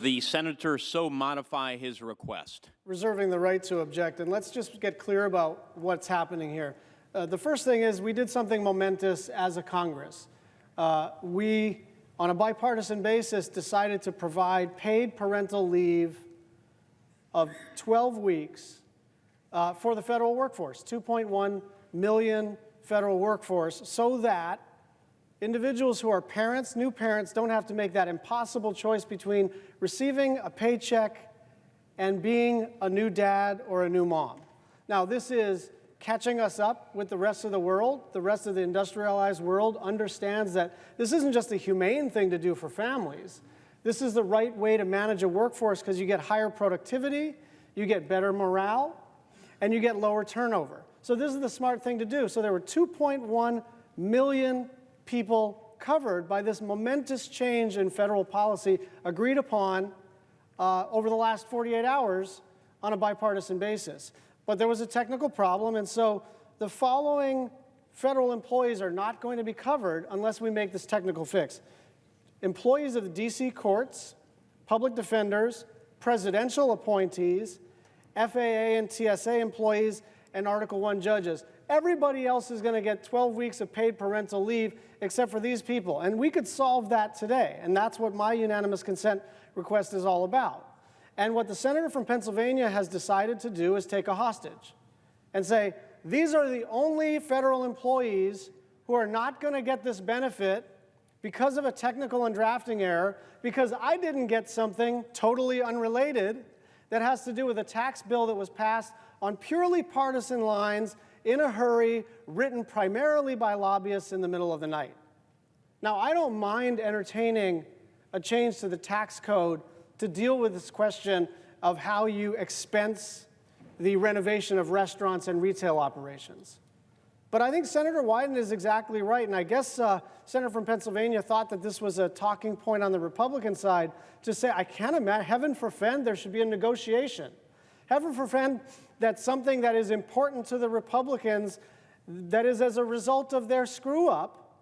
The senator so modify his request? Reserving the right to object, and let's just get clear about what's happening here. The first thing is we did something momentous as a Congress. We, on a bipartisan basis, decided to provide paid parental leave of 12 weeks for the federal workforce, 2.1 million federal workforce, so that individuals who are parents, new parents, don't have to make that impossible choice between receiving a paycheck and being a new dad or a new mom. Now, this is catching us up with the rest of the world. The rest of the industrialized world understands that this isn't just a humane thing to do for families. This is the right way to manage a workforce because you get higher productivity, you get better morale, and you get lower turnover. So this is the smart thing to do. So there were 2.1 million people covered by this momentous change in federal policy agreed upon over the last 48 hours on a bipartisan basis. But there was a technical problem, and so the following federal employees are not going to be covered unless we make this technical fix. Employees of the D.C. courts, public defenders, presidential appointees, FAA and TSA employees, and Article I judges. Everybody else is going to get 12 weeks of paid parental leave except for these people. And we could solve that today, and that's what my unanimous consent request is all about. And what the senator from Pennsylvania has decided to do is take a hostage and say, these are the only federal employees who are not going to get this benefit because of a technical and drafting error, because I didn't get something totally unrelated that has to do with a tax bill that was passed on purely partisan lines in a hurry, written primarily by lobbyists in the middle of the night. Now, I don't mind entertaining a change to the tax code to deal with this question of how you expense the renovation of restaurants and retail operations. But I think Senator Wyden is exactly right, and I guess Senator from Pennsylvania thought that this was a talking point on the Republican side to say, I can't imagine, heaven forfend, there should be a negotiation. Heaven forfend, that's something that is important to the Republicans that is as a result of their screw-up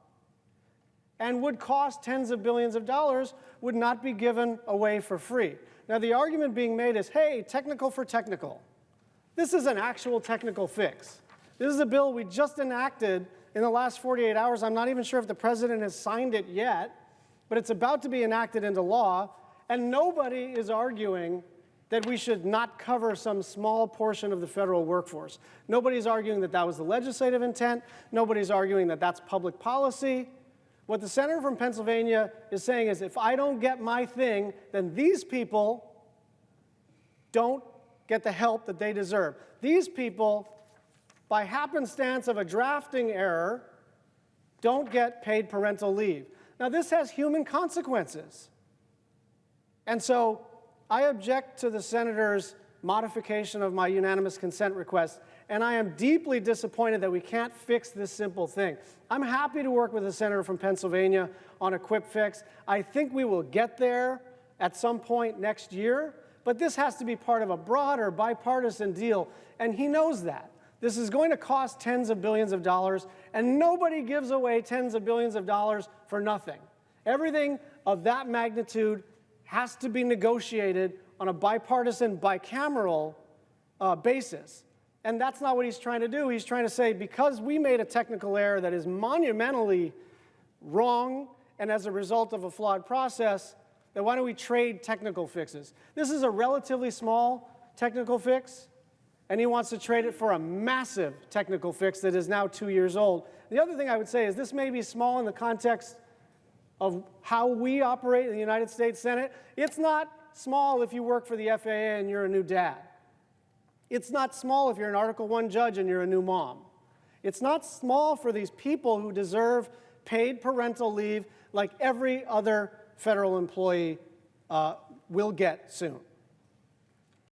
and would cost tens of billions of dollars would not be given away for free. Now, the argument being made is, hey, technical for technical. This is an actual technical fix. This is a bill we just enacted in the last 48 hours. I'm not even sure if the president has signed it yet, but it's about to be enacted into law, and nobody is arguing that we should not cover some small portion of the federal workforce. Nobody's arguing that that was the legislative intent. Nobody's arguing that that's public policy. What the senator from Pennsylvania is saying is, if I don't get my thing, then these people don't get the help that they deserve. These people, by happenstance of a drafting error, don't get paid parental leave. Now, this has human consequences. And so I object to the senator's modification of my unanimous consent request, and I am deeply disappointed that we can't fix this simple thing. I'm happy to work with the senator from Pennsylvania on a quick fix. I think we will get there at some point next year, but this has to be part of a broader bipartisan deal, and he knows that. This is going to cost tens of billions of dollars, and nobody gives away tens of billions of dollars for nothing. Everything of that magnitude has to be negotiated on a bipartisan, bicameral basis. And that's not what he's trying to do. He's trying to say, because we made a technical error that is monumentally wrong and as a result of a flawed process, then why don't we trade technical fixes? This is a relatively small technical fix, and he wants to trade it for a massive technical fix that is now 2 years old. The other thing I would say is this may be small in the context of how we operate in the United States Senate. It's not small if you work for the FAA and you're a new dad. It's not small if you're an Article I judge and you're a new mom. It's not small for these people who deserve paid parental leave like every other federal employee will get soon.